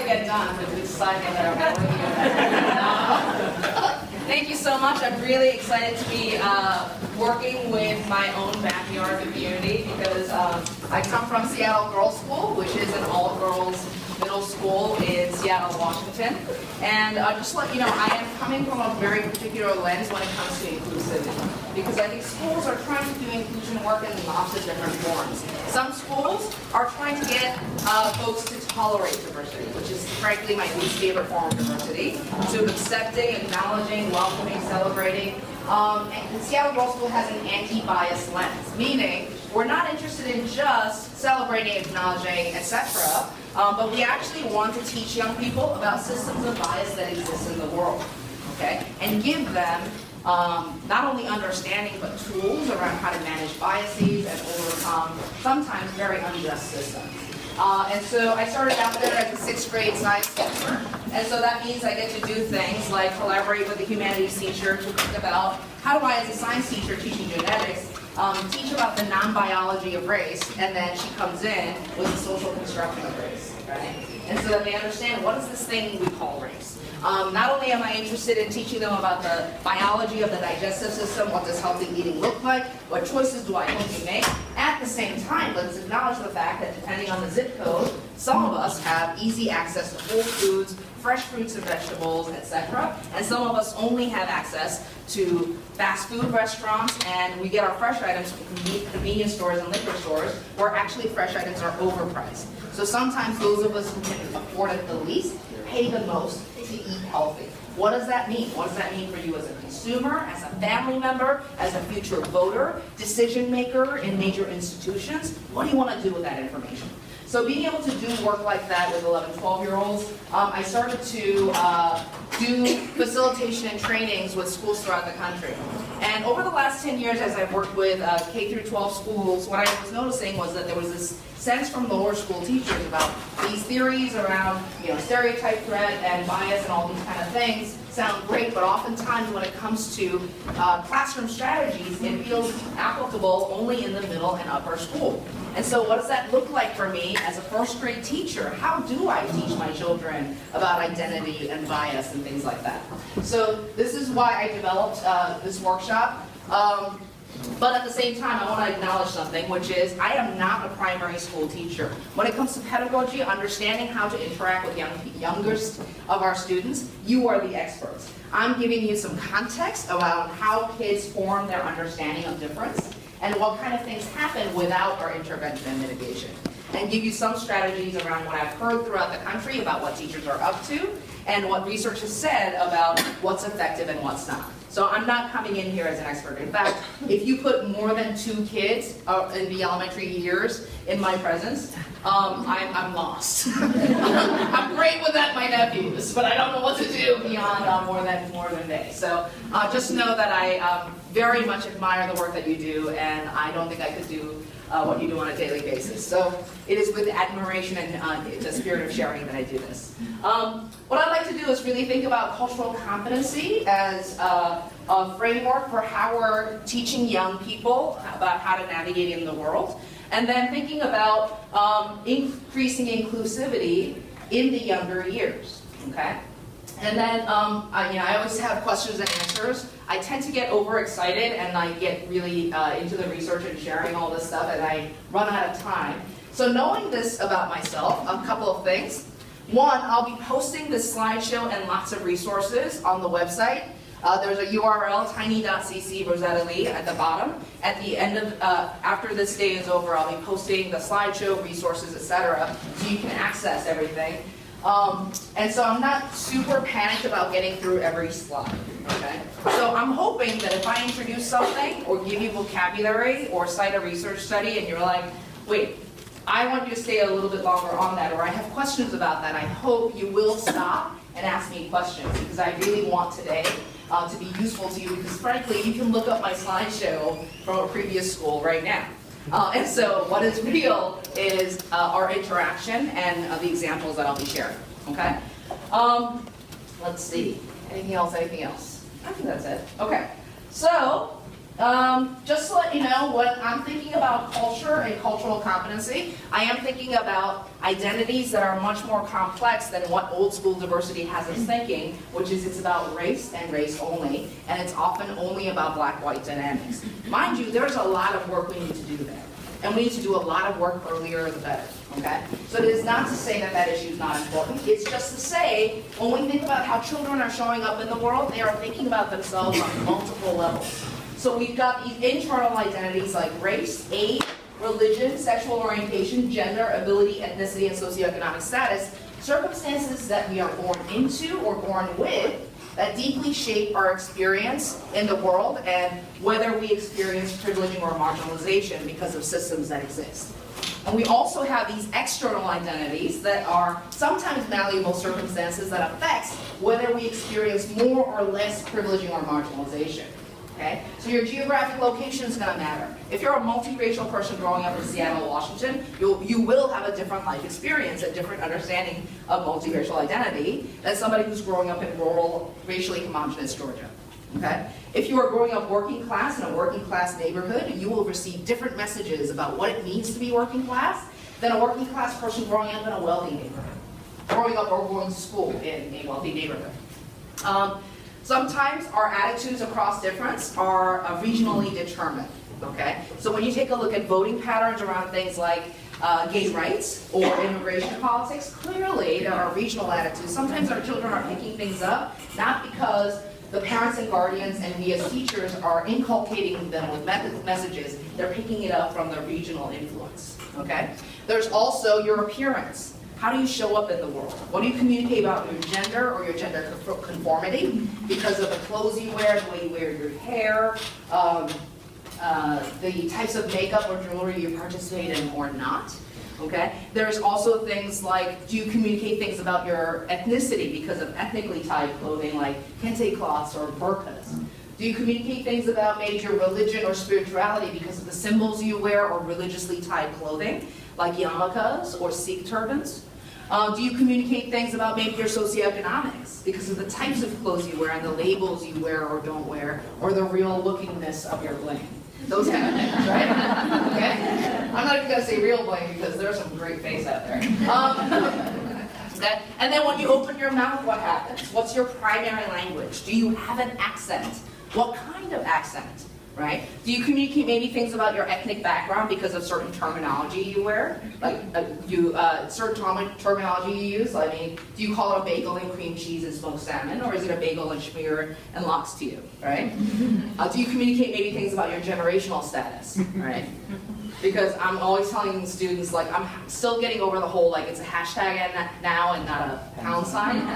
to get done, but we decided that I'm thank you so much. I'm really excited to be working with my own backyard community because I come from Seattle Girls School, which is an all-girls middle school in Seattle, Washington. And just to let you know, I am coming from a very particular lens when it comes to inclusivity. Because I think schools are trying to do inclusion work in lots of different forms. Some schools are trying to get folks to tolerate diversity, which is frankly my least favorite form of diversity. So accepting, acknowledging, welcoming, celebrating. And Seattle Girls School has an anti-bias lens, meaning we're not interested in just celebrating, acknowledging, etc. But we actually want to teach young people about systems of bias that exist in the world, okay? And give them not only understanding, but tools around how to manage biases and overcome sometimes very unjust systems. And so I started out there as a 6th grade science teacher, and so that means I get to do things like collaborate with a humanities teacher to think about how do I, as a science teacher teaching genetics, teach about the non-biology of race, and then she comes in with the social construction of race, right? And so that they understand what is this thing we call race. Not only am I interested in teaching them about the biology of the digestive system, what does healthy eating look like, what choices do I hope you make, at the same time, let's acknowledge the fact that depending on the zip code, some of us have easy access to whole foods, fresh fruits and vegetables, etc. And some of us only have access to fast food restaurants, and we get our fresh items from convenience stores and liquor stores, where actually fresh items are overpriced. So sometimes those of us who can afford it the least pay the most to eat healthy. What does that mean? What does that mean for you as a consumer, as a family member, as a future voter, decision maker in major institutions? What do you want to do with that information? So being able to do work like that with 11, 12-year-olds, I started to do facilitation and trainings with schools throughout the country. And over the last 10 years, as I've worked with K through 12 schools, what I was noticing was that there was this sense from lower school teachers about these theories around, stereotype threat and bias and all these kind of things sound great, but oftentimes when it comes to classroom strategies, it feels applicable only in the middle and upper school. And so what does that look like for me as a 1st grade teacher? How do I teach my children about identity and bias and things like that? So this is why I developed this workshop. But at the same time, I want to acknowledge something, which is I am not a primary school teacher. When it comes to pedagogy, understanding how to interact with youngest of our students, you are the experts. I'm giving you some context about how kids form their understanding of difference and what kind of things happen without our intervention and mitigation. And give you some strategies around what I've heard throughout the country about what teachers are up to and what research has said about what's effective and what's not. So I'm not coming in here as an expert. In fact, if you put more than 2 kids in the elementary years in my presence, I'm lost. I'm great with that, my nephews, but I don't know what to do beyond more than they. So just know that I very much admire the work that you do, and I don't think I could do what you do on a daily basis. So it is with admiration and the spirit of sharing that I do this. What I'd like to do is really think about cultural competency as a framework for how we're teaching young people about how to navigate in the world, and then thinking about increasing inclusivity in the younger years. Okay. And then, I always have questions and answers. I tend to get overexcited and I get really into the research and sharing all this stuff, and I run out of time. So knowing this about myself, a couple of things. One, I'll be posting this slideshow and lots of resources on the website. There's a URL, tiny.cc Rosetta Lee at the bottom. At the end of, after this day is over, I'll be posting the slideshow, resources, etc., so you can access everything. And so I'm not super panicked about getting through every slide, okay? So I'm hoping that if I introduce something or give you vocabulary or cite a research study and you're like, wait, I want you to stay a little bit longer on that, or I have questions about that, I hope you will stop and ask me questions, because I really want today to be useful to you, because frankly, you can look up my slideshow from a previous school right now. And so what is real is our interaction and the examples that I'll be sharing, okay? Let's see, anything else? I think that's it. Okay, so Just to let you know, when I'm thinking about culture and cultural competency, I am thinking about identities that are much more complex than what old school diversity has us thinking, which is it's about race and race only, and it's often only about black-white dynamics. Mind you, there's a lot of work we need to do there, and we need to do a lot of work earlier the better, okay? So it is not to say that that issue is not important, it's just to say, when we think about how children are showing up in the world, they are thinking about themselves on multiple levels. So we've got these internal identities like race, age, religion, sexual orientation, gender, ability, ethnicity, and socioeconomic status, circumstances that we are born into or born with that deeply shape our experience in the world and whether we experience privileging or marginalization because of systems that exist. And we also have these external identities that are sometimes malleable circumstances that affects whether we experience more or less privileging or marginalization. Okay? So your geographic location is going to matter. If you're a multiracial person growing up in Seattle, Washington, you will have a different life experience, a different understanding of multiracial identity than somebody who's growing up in rural, racially homogenous Georgia. Okay? If you are growing up working class in a working class neighborhood, you will receive different messages about what it means to be working class than a working class person growing up in a wealthy neighborhood, growing up or going to school in a wealthy neighborhood. Sometimes our attitudes across difference are regionally determined, okay? So when you take a look at voting patterns around things like gay rights or immigration politics, clearly there are regional attitudes. Sometimes our children are picking things up, not because the parents and guardians and we as teachers are inculcating them with messages, they're picking it up from their regional influence, okay? There's also your appearance. How do you show up in the world? What do you communicate about your gender or your gender conformity because of the clothes you wear, the way you wear your hair, the types of makeup or jewelry you participate in or not? Okay? There's also things like, do you communicate things about your ethnicity because of ethnically tied clothing like kente cloths or burqas? Do you communicate things about maybe your religion or spirituality because of the symbols you wear or religiously tied clothing like yarmulkes or Sikh turbans? Do you communicate things about maybe your socioeconomics because of the types of clothes you wear and the labels you wear or don't wear, or the real lookingness of your bling? Those kind of things, right? Okay? I'm not even going to say real bling because there's some great face out there. And then when you open your mouth, what happens? What's your primary language? Do you have an accent? What kind of accent? Right? Do you communicate maybe things about your ethnic background because of certain terminology you wear? Like certain terminology you use? I mean, do you call it a bagel and cream cheese and smoked salmon, or is it a bagel and schmear and lox to you? Right? Do you communicate maybe things about your generational status? Right? Because I'm always telling students, like, I'm still getting over the whole, like, it's a hashtag now and not a pound sign.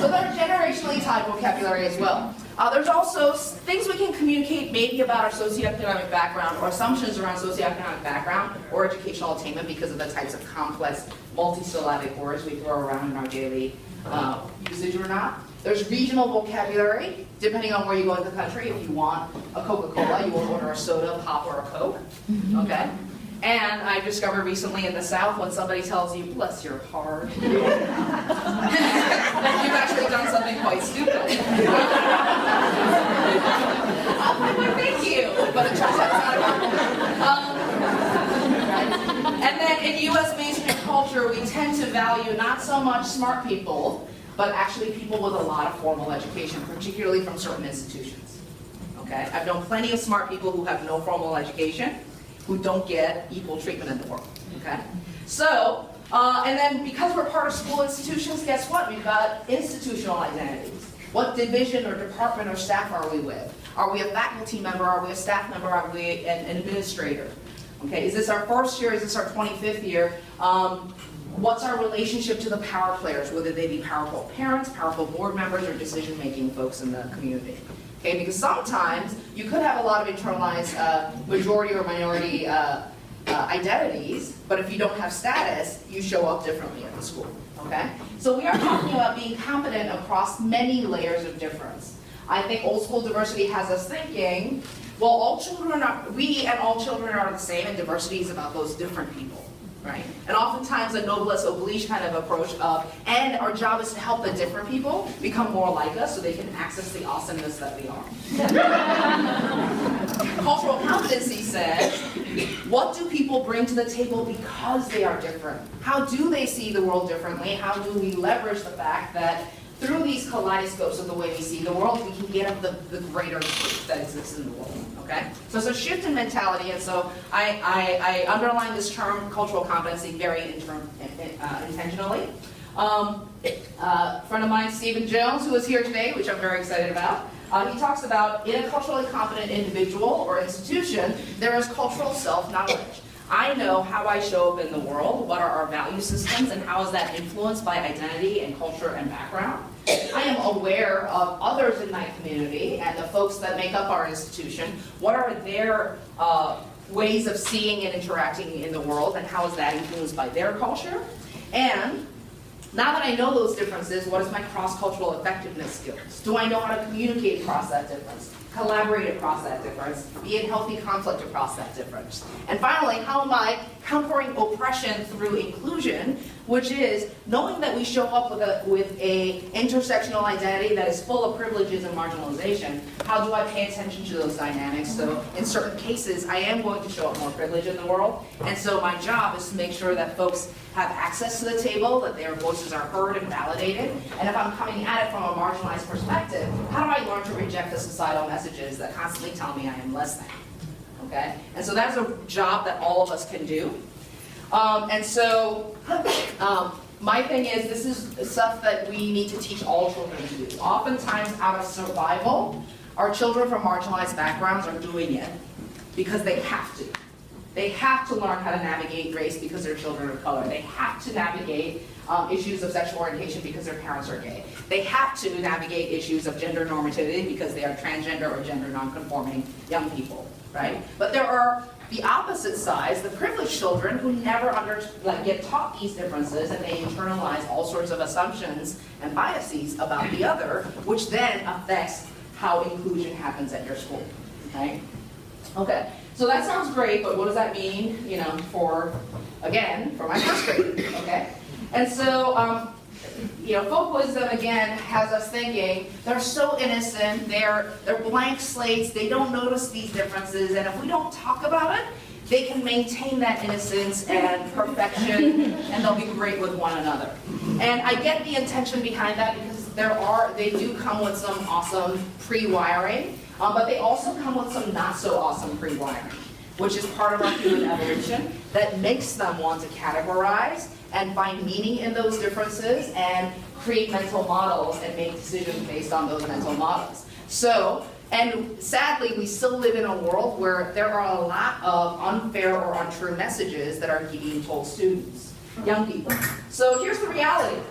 So there's generationally tied vocabulary as well. There's also things we can communicate maybe about our socioeconomic background or assumptions around socioeconomic background or educational attainment because of the types of complex multisyllabic words we throw around in our daily usage or not. There's regional vocabulary, depending on where you go in the country. If you want a Coca-Cola, you will order a soda, pop, or a Coke, okay? And I discovered recently in the South, when somebody tells you, bless your heart, you've actually done something quite stupid. I'm like, thank you, but it turns out it's not a compliment. And then in U.S. mainstream culture, we tend to value not so much smart people, but actually people with a lot of formal education, particularly from certain institutions. Okay? I've known plenty of smart people who have no formal education, who don't get equal treatment in the world. Okay? So, and then because we're part of school institutions, guess what? We've got institutional identities. What division or department or staff are we with? Are we a faculty member? Are we a staff member? Are we an administrator? Okay, is this our first year? Is this our 25th year? What's our relationship to the power players, whether they be powerful parents, powerful board members, or decision-making folks in the community? Okay, because sometimes you could have a lot of internalized majority or minority identities, but if you don't have status, you show up differently at the school. Okay, so we are talking about being competent across many layers of difference. I think old school diversity has us thinking, well, all children are, we and all children are the same, and diversity is about those different people. right? And oftentimes a noblesse oblige kind of approach of, and our job is to help the different people become more like us so they can access the awesomeness that we are. Cultural competency says, what do people bring to the table because they are different? How do they see the world differently? How do we leverage the fact that through these kaleidoscopes of the way we see the world, we can get at the greater truth that exists in the world, okay? So it's a shift in mentality, and so I underline this term, cultural competency, very intentionally. A friend of mine, Stephen Jones, who is here today, which I'm very excited about, he talks about, in a culturally competent individual or institution, there is cultural self-knowledge. I know how I show up in the world, what are our value systems, and how is that influenced by identity and culture and background. I am aware of others in my community and the folks that make up our institution, what are their ways of seeing and interacting in the world, and how is that influenced by their culture. And now that I know those differences, what is my cross-cultural effectiveness skills? Do I know how to communicate across that difference? Collaborate across that difference, be in healthy conflict across that difference. And finally, how am I countering oppression through inclusion, which is knowing that we show up with a intersectional identity that is full of privileges and marginalization. How do I pay attention to those dynamics? So in certain cases, I am going to show up more privilege in the world, and so my job is to make sure that folks have access to the table, that their voices are heard and validated, and if I'm coming at it from a marginalized perspective, how do I learn to reject the societal messages that constantly tell me I am less than? Okay? And so that's a job that all of us can do. My thing is, this is stuff that we need to teach all children to do. Oftentimes, out of survival, our children from marginalized backgrounds are doing it because they have to. They have to learn how to navigate race because they're children of color. They have to navigate issues of sexual orientation because their parents are gay. They have to navigate issues of gender normativity because they are transgender or gender nonconforming young people, right? But there are the opposite sides, the privileged children who never get taught these differences, and they internalize all sorts of assumptions and biases about the other, which then affects how inclusion happens at your school, okay? Okay. So that sounds great, but what does that mean, for my first grade, okay? And so, folk wisdom, again, has us thinking, they're so innocent, they're blank slates, they don't notice these differences, and if we don't talk about it, they can maintain that innocence and perfection, and they'll be great with one another. And I get the intention behind that because they do come with some awesome pre-wiring, but they also come with some not so awesome pre-wiring, which is part of our human evolution that makes them want to categorize and find meaning in those differences and create mental models and make decisions based on those mental models. So, and sadly, we still live in a world where there are a lot of unfair or untrue messages that are being told students, young people. So here's the reality.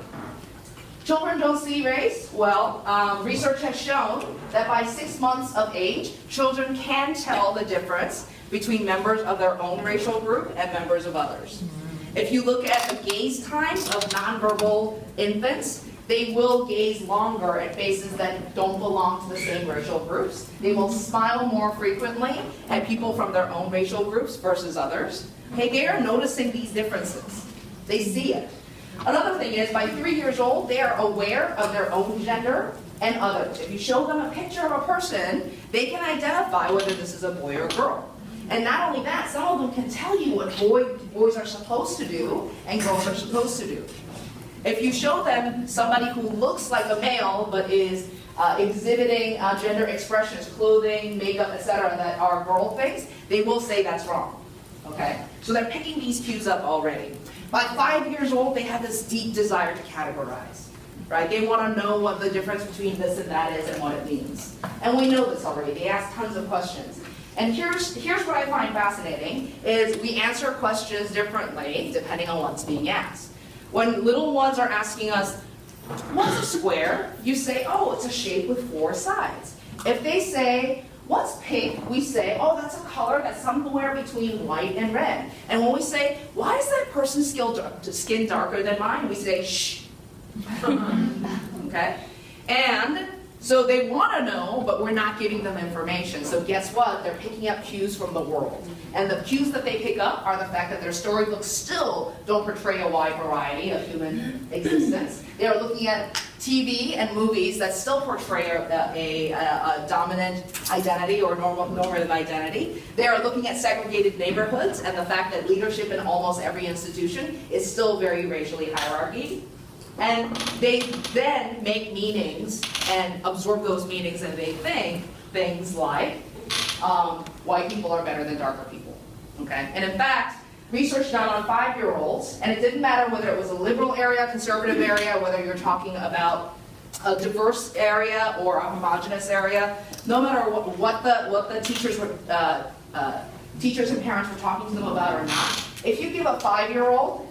Children don't see race? Well, research has shown that by 6 months of age, children can tell the difference between members of their own racial group and members of others. If you look at the gaze times of nonverbal infants, they will gaze longer at faces that don't belong to the same racial groups. They will smile more frequently at people from their own racial groups versus others. Okay, they are noticing these differences. They see it. Another thing is, by 3 years old, they are aware of their own gender and others. If you show them a picture of a person, they can identify whether this is a boy or girl. And not only that, some of them can tell you what boys are supposed to do and girls are supposed to do. If you show them somebody who looks like a male but is exhibiting gender expressions, clothing, makeup, etc., that are girl things, they will say that's wrong. Okay? So they're picking these cues up already. By 5 years old, they have this deep desire to categorize. Right? They want to know what the difference between this and that is and what it means. And we know this already. They ask tons of questions. And here's what I find fascinating, is we answer questions differently depending on what's being asked. When little ones are asking us, what's a square? You say, oh, it's a shape with 4 sides. If they say, what's pink? We say, oh, that's a color that's somewhere between white and red. And when we say, why is that person's skin darker than mine? We say, shh. Okay? And So they want to know, but we're not giving them information. So guess what? They're picking up cues from the world. And the cues that they pick up are the fact that their storybooks still don't portray a wide variety of human existence. They are looking at TV and movies that still portray a dominant identity or normative identity. They are looking at segregated neighborhoods and the fact that leadership in almost every institution is still very racially hierarchied. And they then make meanings and absorb those meanings, and they think things like white people are better than darker people. Okay? And in fact, research done on 5-year-olds, and it didn't matter whether it was a liberal area, conservative area, whether you're talking about a diverse area or a homogenous area, no matter what the teachers and parents were talking to them about or not, if you give a 5-year-old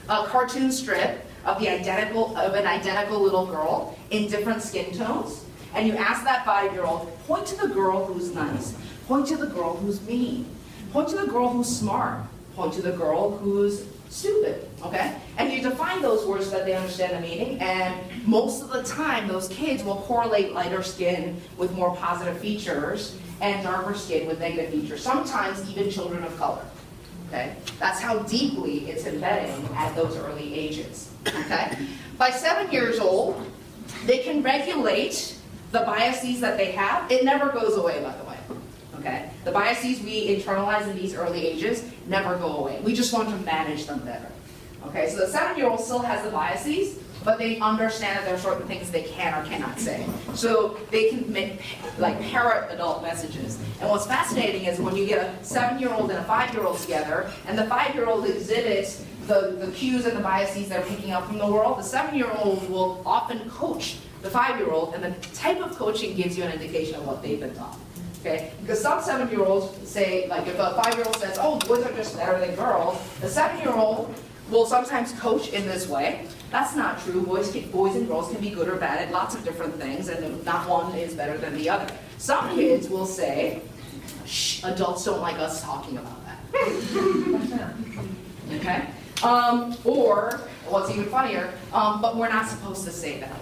a cartoon strip of an identical little girl in different skin tones, and you ask that 5-year-old, point to the girl who's nice, point to the girl who's mean, point to the girl who's smart, point to the girl who's stupid, okay? And you define those words so that they understand the meaning, and most of the time those kids will correlate lighter skin with more positive features and darker skin with negative features, sometimes even children of color. Okay? That's how deeply it's embedding at those early ages. Okay? By 7 years old, they can regulate the biases that they have. It never goes away, by the way. Okay? The biases we internalize in these early ages never go away. We just want to manage them better. Okay? So the 7-year-old still has the biases, but they understand that there are certain things they can or cannot say. So they can parrot adult messages. And what's fascinating is when you get a 7-year-old and a 5-year-old together, and the 5-year-old exhibits the cues and the biases they're picking up from the world, the 7-year-old will often coach the 5-year-old, and the type of coaching gives you an indication of what they've been taught. Okay? Because some 7-year-olds say, like if a 5-year-old says, oh, boys are just better than girls, the 7-year-old will sometimes coach in this way. That's not true. Boys and girls can be good or bad at lots of different things, and not one is better than the other. Some kids will say, shh, adults don't like us talking about that. Okay? Or, what's even funnier, but we're not supposed to say that.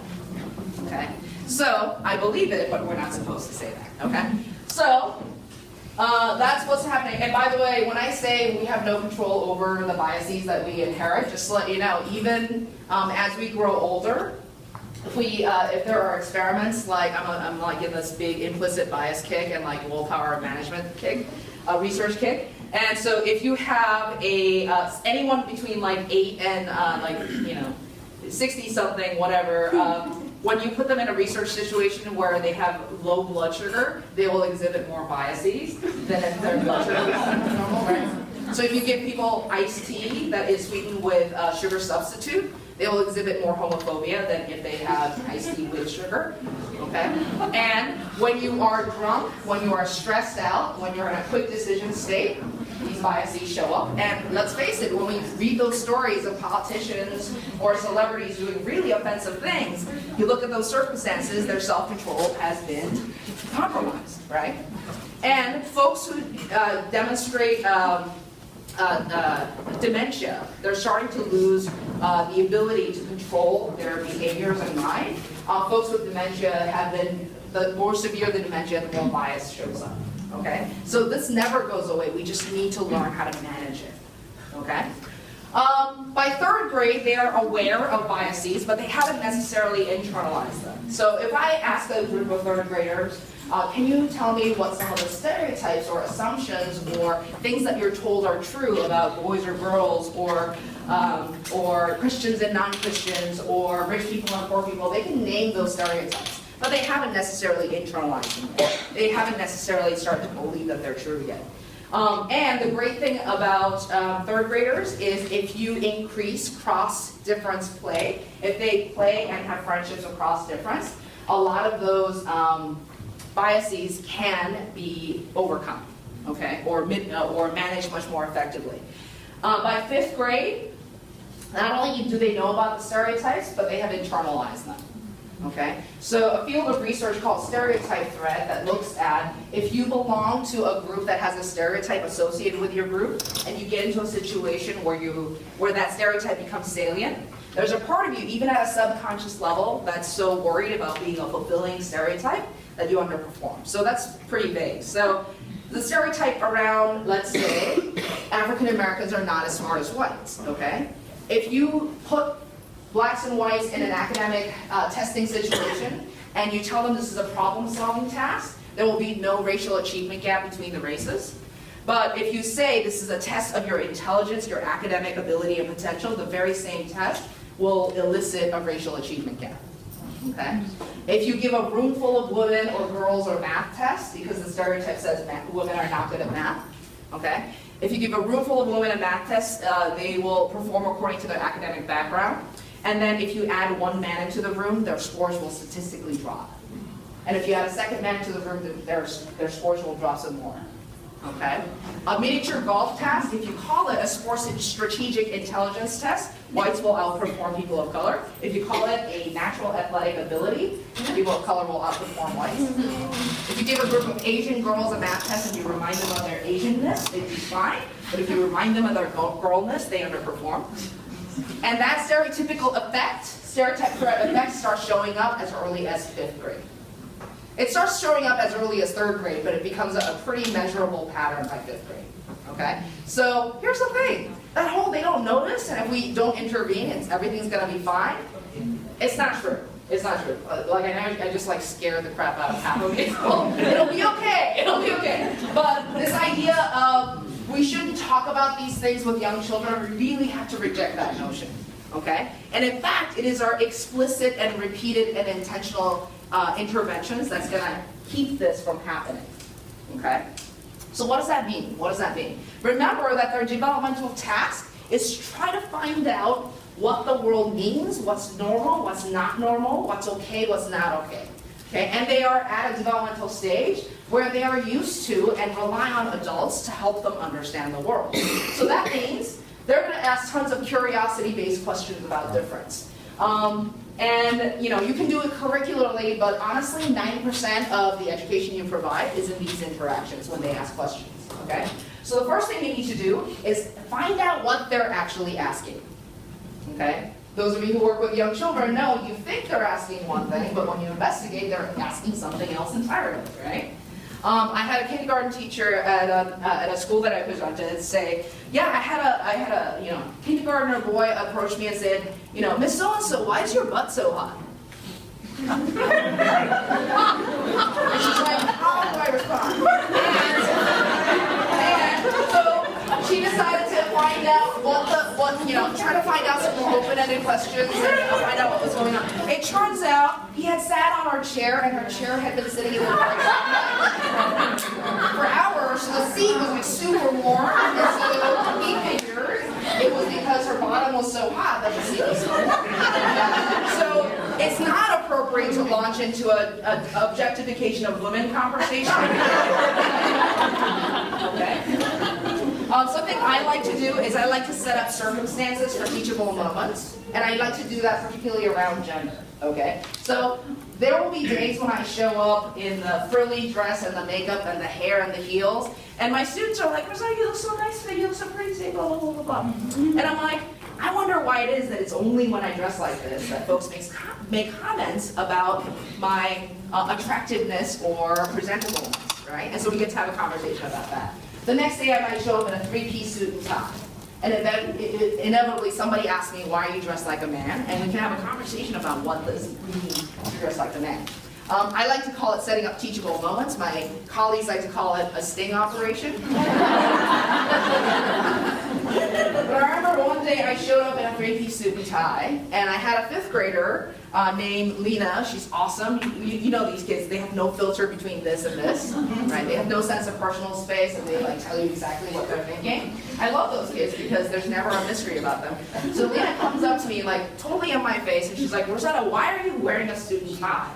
Okay? So, I believe it, but we're not supposed to say that. Okay? So, that's what's happening. And by the way, when I say we have no control over the biases that we inherit, just to let you know, even as we grow older, if there are experiments, like I'm like in this big implicit bias kick and like willpower management kick, research kick. And so if you have anyone between like 8 and 60 something, whatever, when you put them in a research situation where they have low blood sugar, they will exhibit more biases than if their blood sugar is normal, right? So if you give people iced tea that is sweetened with sugar substitute, they will exhibit more homophobia than if they have iced tea with sugar, okay? And when you are drunk, when you are stressed out, when you're in a quick decision state, these biases show up. And let's face it, when we read those stories of politicians or celebrities doing really offensive things, you look at those circumstances, their self-control has been compromised, right? And folks who demonstrate dementia, they're starting to lose the ability to control their behaviors and mind. Folks with dementia have been, the more severe the dementia, the more bias shows up. Okay? So this never goes away. We just need to learn how to manage it. Okay? By 3rd grade, they are aware of biases, but they haven't necessarily internalized them. So if I ask a group of 3rd graders, can you tell me what some of the stereotypes or assumptions or things that you're told are true about boys or girls or Christians and non-Christians or rich people and poor people? They can name those stereotypes. But they haven't necessarily internalized them yet. They haven't necessarily started to believe that they're true yet. And the great thing about 3rd graders is if you increase cross-difference play, if they play and have friendships across difference, a lot of those biases can be overcome, okay, or managed much more effectively. By 5th grade, not only do they know about the stereotypes, but they have internalized them. Okay, so a field of research called stereotype threat that looks at if you belong to a group that has a stereotype associated with your group, and you get into a situation where that stereotype becomes salient, there's a part of you, even at a subconscious level, that's so worried about being a fulfilling stereotype that you underperform. So that's pretty vague. So the stereotype around, let's say, African Americans are not as smart as whites, okay? If you put blacks and whites in an academic testing situation, and you tell them this is a problem-solving task, there will be no racial achievement gap between the races. But if you say this is a test of your intelligence, your academic ability and potential, the very same test will elicit a racial achievement gap. Okay? If you give a room full of women or girls or math tests, because the stereotype says women are not good at math, okay? If you give a room full of women a math test, they will perform according to their academic background. And then if you add one man into the room, their scores will statistically drop. And if you add a second man into the room, their scores will drop some more. Okay? A miniature golf task, if you call it a sports strategic intelligence test, whites will outperform people of color. If you call it a natural athletic ability, people of color will outperform whites. If you give a group of Asian girls a math test and you remind them of their Asianness, they'd be fine. But if you remind them of their girlness, they underperform. And that stereotypical effect, stereotype threat effect, starts showing up as early as 5th grade. It starts showing up as early as 3rd grade, but it becomes a pretty measurable pattern by 5th grade. Okay? So here's the thing. That whole they don't notice, and if we don't intervene, everything's going to be fine. It's not true. It's not true. Like I just like scared the crap out of half of people. It'll be okay. It'll be okay. But this idea of we shouldn't talk about these things with young children, we really have to reject that notion. Okay? And in fact, it is our explicit and repeated and intentional interventions that's going to keep this from happening. Okay? So what does that mean? What does that mean? Remember that their developmental task is to try to find out what the world means, what's normal, what's not normal, what's okay, what's not okay. Okay? And they are at a developmental stage where they are used to and rely on adults to help them understand the world. So that means they're going to ask tons of curiosity-based questions about difference. And you can do it curricularly, but honestly, 90% of the education you provide is in these interactions when they ask questions. Okay? So the first thing you need to do is find out what they're actually asking. Okay? Those of you who work with young children know you think they're asking one thing, but when you investigate, they're asking something else entirely, right? I had a kindergarten teacher at a school that I presented say, yeah, I had a kindergartner boy approach me and said, Miss So-and-so, why is your butt so hot? And she's like, how do I respond? And so she decided to find out try to find out some more open-ended questions and find out what was going on. It turns out he had sat on our chair and our chair had been sitting in the dark for hours. So the seat was like super warm, and so he figured it was because her bottom was so hot that the seat was so warm. So it's not appropriate to launch into an objectification of women conversation. Okay? Something I like to do is I like to set up circumstances for teachable moments, and I like to do that particularly around gender, okay? So there will be days when I show up in the frilly dress and the makeup and the hair and the heels, and my students are like, Rosetta, you look so nice today, you look so pretty today, blah, blah, blah, blah, blah. And I'm like, I wonder why it is that it's only when I dress like this that folks make comments about my attractiveness or presentableness, right? And so we get to have a conversation about that. The next day I might show up in a 3-piece suit and tie. And then inevitably somebody asks me, why are you dressed like a man? And we can have a conversation about what does it mean to dress like a man. I like to call it setting up teachable moments. My colleagues like to call it a sting operation. But I remember one day I showed up in a 3-piece suit and tie, and I had a 5th grader named Lena. She's awesome. You know these kids, they have no filter between this and this, right? They have no sense of personal space, and they tell you exactly what they're thinking. I love those kids because there's never a mystery about them. So Lena comes up to me totally in my face, and she's like, Rosetta, why are you wearing a suit and tie?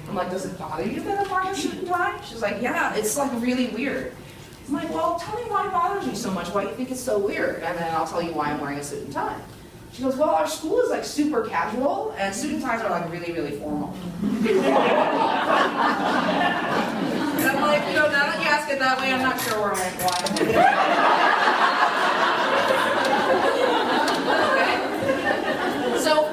I'm like, does it bother you that I'm wearing a suit and tie? She's like, yeah, it's really weird. I'm like, well, tell me why it bothers you so much, why you think it's so weird, and then I'll tell you why I'm wearing a suit and tie. She goes, well, our school is super casual, and suit and ties are really, really formal. And I'm like, now that you ask it that way, I'm not sure where I'm going. Okay? So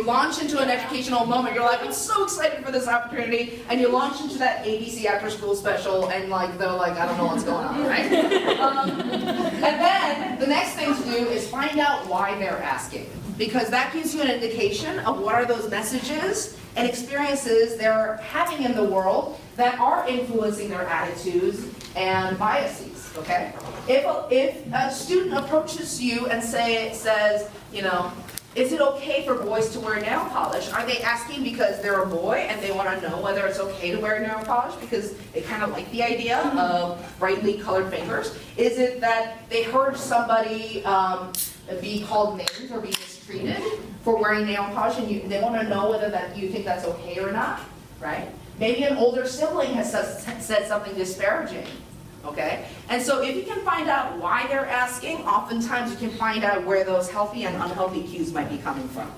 launch into an educational moment. You're like, I'm so excited for this opportunity, and you launch into that ABC after school special, and like they're like, I don't know what's going on, right? And then the next thing to do is find out why they're asking, because that gives you an indication of what are those messages and experiences they're having in the world that are influencing their attitudes and biases, okay? If a student approaches you and says, you know, is it okay for boys to wear nail polish? Are they asking because they're a boy and they want to know whether it's okay to wear nail polish because they kind of like the idea of brightly colored fingers? Is it that they heard somebody be called names or be mistreated for wearing nail polish and they want to know whether that you think that's okay or not, right? Maybe an older sibling has said something disparaging. Okay? And so if you can find out why they're asking, oftentimes you can find out where those healthy and unhealthy cues might be coming from.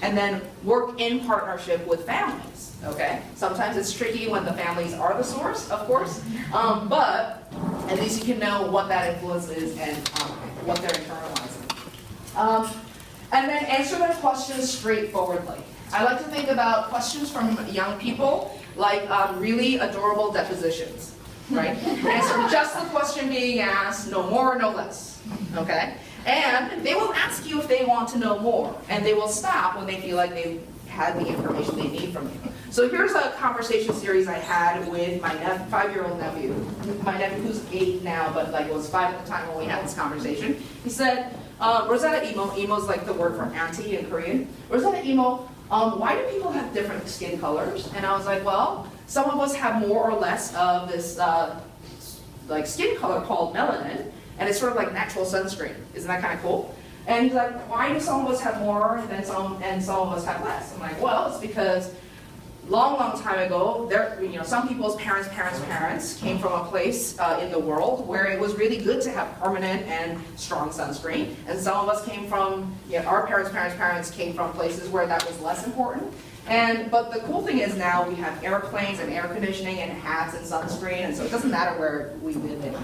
And then work in partnership with families. Okay? Sometimes it's tricky when the families are the source, of course, but at least you can know what that influence is and what they're internalizing. And then answer their questions straightforwardly. I like to think about questions from young people like really adorable depositions. Right? Answer just the question being asked, no more, no less. Okay? And they will ask you if they want to know more, and they will stop when they feel like they've had the information they need from you. So here's a conversation series I had with my 5-year-old nephew. My nephew, who's 8 now, but like was 5 at the time when we had this conversation. He said, Rosetta Emo, emo's like the word for auntie in Korean. Rosetta Emo, why do people have different skin colors? And I was like, well, some of us have more or less of this like skin color called melanin, and it's sort of like natural sunscreen. Isn't that kind of cool? And he's like, why do some of us have more and some of us have less? I'm like, well, it's because long time ago, some people's parents came from a place in the world where it was really good to have permanent and strong sunscreen, and some of us came from, our parents came from places where that was less important. But the cool thing is now we have airplanes and air conditioning and hats and sunscreen, and so it doesn't matter where we live anymore.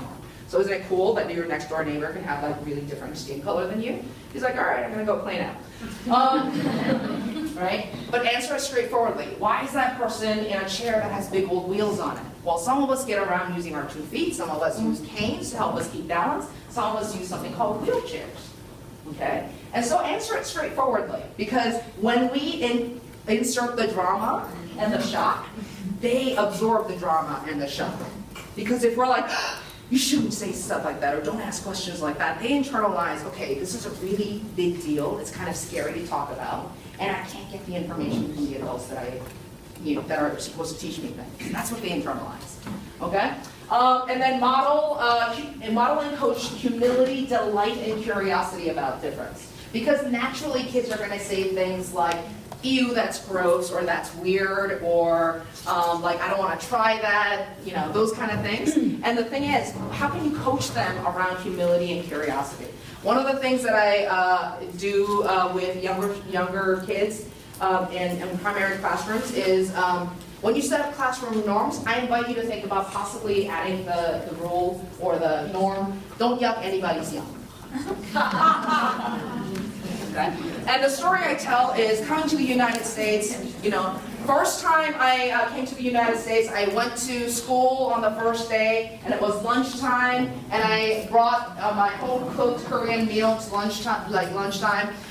So isn't it cool that your next door neighbor can have like really different skin color than you? He's like, all right, I'm gonna go play now. Right? But answer it straightforwardly. Why is that person in a chair that has big old wheels on it? Well, some of us get around using our 2 feet, some of us use canes to help us keep balance, some of us use something called wheelchairs. Okay? And so answer it straightforwardly, because when we insert the drama and the shock, they absorb the drama and the shock. Because if we're like, you shouldn't say stuff like that, or don't ask questions like that, they internalize, okay, this is a really big deal, it's kind of scary to talk about, and I can't get the information from the adults that that are supposed to teach me things. That's what they internalize. Okay? And then model and coach humility, delight, and curiosity about difference. Because naturally kids are going to say things like, ew, that's gross, or that's weird, or like, I don't want to try that, those kind of things. And the thing is, how can you coach them around humility and curiosity? One of the things that I do with younger kids in primary classrooms is when you set up classroom norms, I invite you to think about possibly adding the rule or the norm, don't yuck anybody's yum. Okay. And the story I tell is coming to the United States, first time I came to the United States, I went to school on the first day, and it was lunchtime, and I brought my home-cooked Korean meal to lunchtime.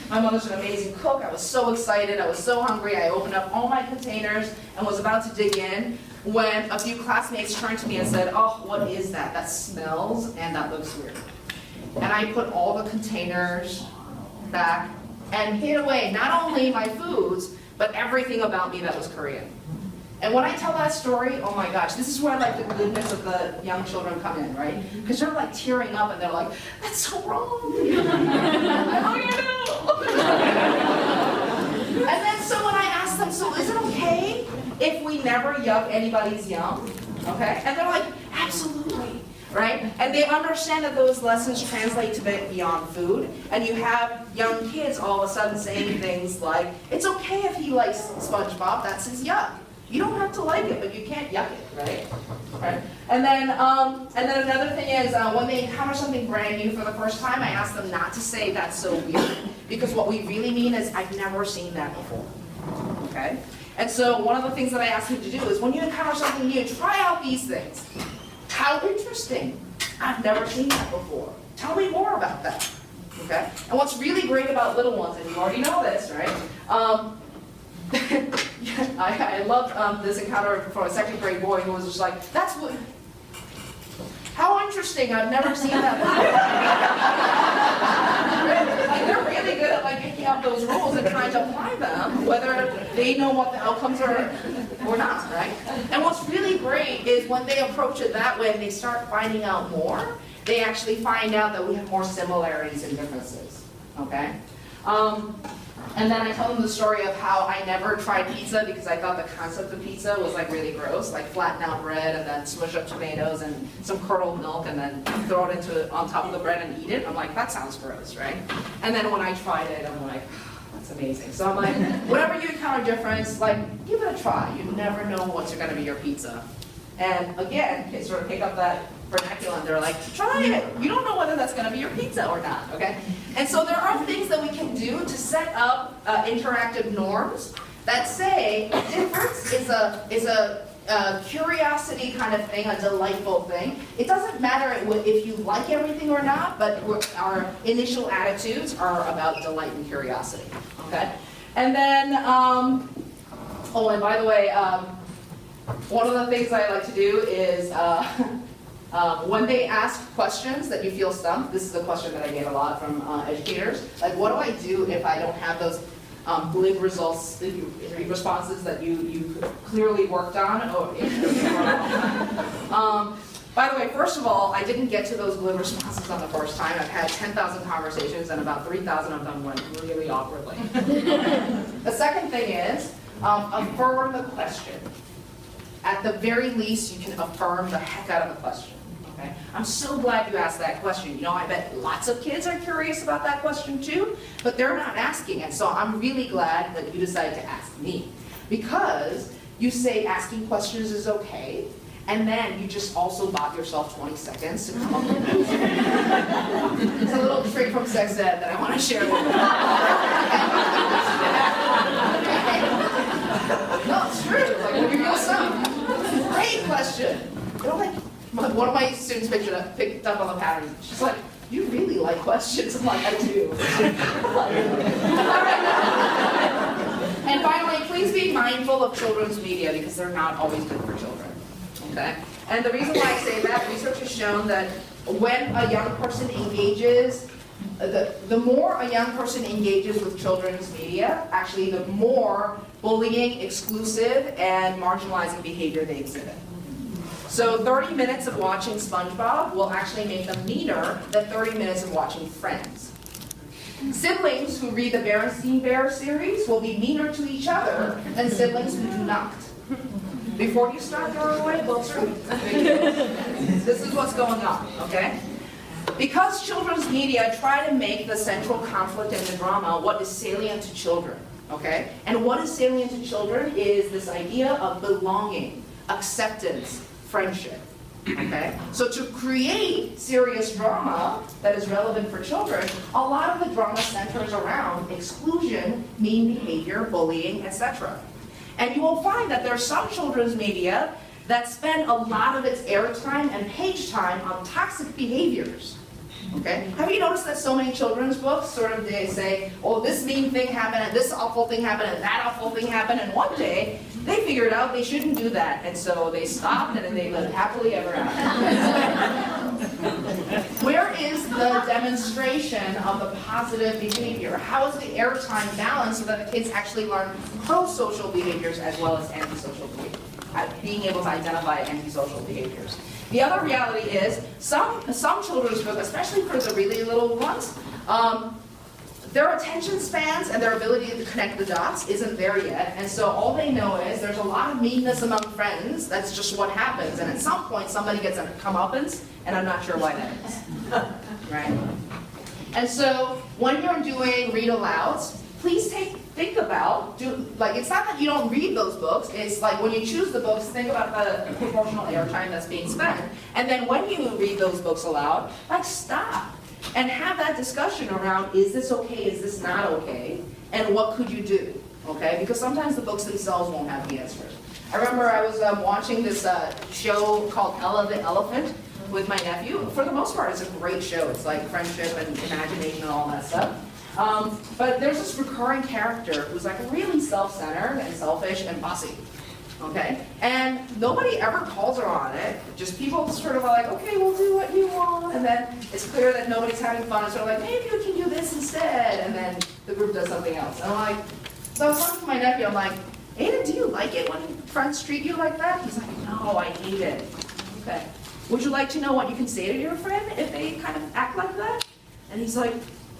My mother's an amazing cook. I was so excited. I was so hungry. I opened up all my containers and was about to dig in when a few classmates turned to me and said, oh, what is that? That smells, and that looks weird. And I put all the containers back and hid away not only my foods, but everything about me that was Korean. And when I tell that story, oh my gosh, this is where like the goodness of the young children come in, right? Because they're like tearing up and they're like, that's so wrong. And then so when I ask them, so is it okay if we never yuck anybody's yum? Okay? And they're like, absolutely. Right? And they understand that those lessons translate to beyond food. And you have young kids all of a sudden saying things like, it's okay if he likes SpongeBob, that's his yuck. You don't have to like it, but you can't yuck it, right? Right. And then another thing is when they encounter something brand new for the first time, I ask them not to say that's so weird, because what we really mean is I've never seen that before. Okay. And so one of the things that I ask you to do is when you encounter something new, try out these things. How interesting! I've never seen that before. Tell me more about that. Okay. And what's really great about little ones, and you already know this, right? I loved this encounter from a second grade boy who was just like, that's what, how interesting, I've never seen that before. Like, they're really good at like picking up those rules and trying to apply them, whether they know what the outcomes are or not, right? And what's really great is when they approach it that way and they start finding out more, they actually find out that we have more similarities and differences, okay? And then I tell them the story of how I never tried pizza because I thought the concept of pizza was like really gross, like flatten out bread and then smush up tomatoes and some curdled milk and then throw it on top of the bread and eat it. I'm like, that sounds gross, right? And then when I tried it, I'm like, that's amazing. So I'm like, whenever you encounter difference, like, give it a try. You never know what's going to be your pizza. And again, kids sort of pick up that vernacular and they're like, try it. You don't know whether that's going to be your pizza or not, okay? And so there are things that we can do to set up interactive norms that say difference is a curiosity kind of thing, a delightful thing. It doesn't matter if you like everything or not, but our initial attitudes are about delight and curiosity, okay? And then, oh, and by the way, one of the things I like to do is when they ask questions that you feel stumped, this is a question that I get a lot from educators, like what do I do if I don't have those glib results, responses that you clearly worked on? By the way, first of all, I didn't get to those glib responses on the first time. I've had 10,000 conversations and about 3,000 of them went really awkwardly. The second thing is affirm the question. At the very least, you can affirm the heck out of the question. Okay? I'm so glad you asked that question. You know, I bet lots of kids are curious about that question too, but they're not asking it. So I'm really glad that you decided to ask me. Because you say asking questions is okay, and then you just also bought yourself 20 seconds to come up with it. It's a little trick from sex ed that I want to share with you. No, it's true. Like, when you feel stumped. Great question. You know, like, one of my students picked up on the pattern. She's like, you really like questions. I'm like, I do. And finally, please be mindful of children's media because they're not always good for children. Okay? And the reason why I say that, research has shown that when a young person engages, the more a young person engages with children's media, actually the more bullying, exclusive, and marginalizing behavior they exhibit. So 30 minutes of watching SpongeBob will actually make them meaner than 30 minutes of watching Friends. Siblings who read the Berenstain Bears series will be meaner to each other than siblings who do not. Before you start throwing away books, this is what's going on, okay? Because children's media try to make the central conflict in the drama what is salient to children, okay? And what is salient to children is this idea of belonging, acceptance, friendship, okay? So to create serious drama that is relevant for children, a lot of the drama centers around exclusion, mean behavior, bullying, etc. And you will find that there are some children's media that spend a lot of its airtime and page time on toxic behaviors. Okay? Have you noticed that so many children's books sort of they say, oh, this mean thing happened, and this awful thing happened, and that awful thing happened, and one day they figured out they shouldn't do that, and so they stopped, and then they lived happily ever after. Where is the demonstration of the positive behavior? How is the airtime balanced so that the kids actually learn pro-social behaviors as well as antisocial behaviors? Being able to identify antisocial behaviors. The other reality is some children's books, especially for the really little ones, their attention spans and their ability to connect the dots isn't there yet, and so all they know is there's a lot of meanness among friends. That's just what happens, and at some point somebody gets a comeuppance, and I'm not sure why that is. Right? And so when you're doing read-alouds, please take think about, it's not that you don't read those books, it's like when you choose the books, think about the proportional airtime that's being spent. And then when you read those books aloud, like stop and have that discussion around, is this okay, is this not okay, and what could you do, okay? Because sometimes the books themselves won't have the answers. I remember I was watching this show called Ella the Elephant with my nephew. For the most part, it's a great show. It's like friendship and imagination and all that stuff. But there's this recurring character who's like really self-centered and selfish and bossy, okay? And nobody ever calls her on it. Just people sort of are like, okay, we'll do what you want. And then it's clear that nobody's having fun. It's sort of like, maybe we can do this instead. And then the group does something else. And I'm like, so I was talking to my nephew, I'm like, Aiden, do you like it when friends treat you like that? He's like, no, I hate it. Okay. Would you like to know what you can say to your friend if they kind of act like that? And he's like,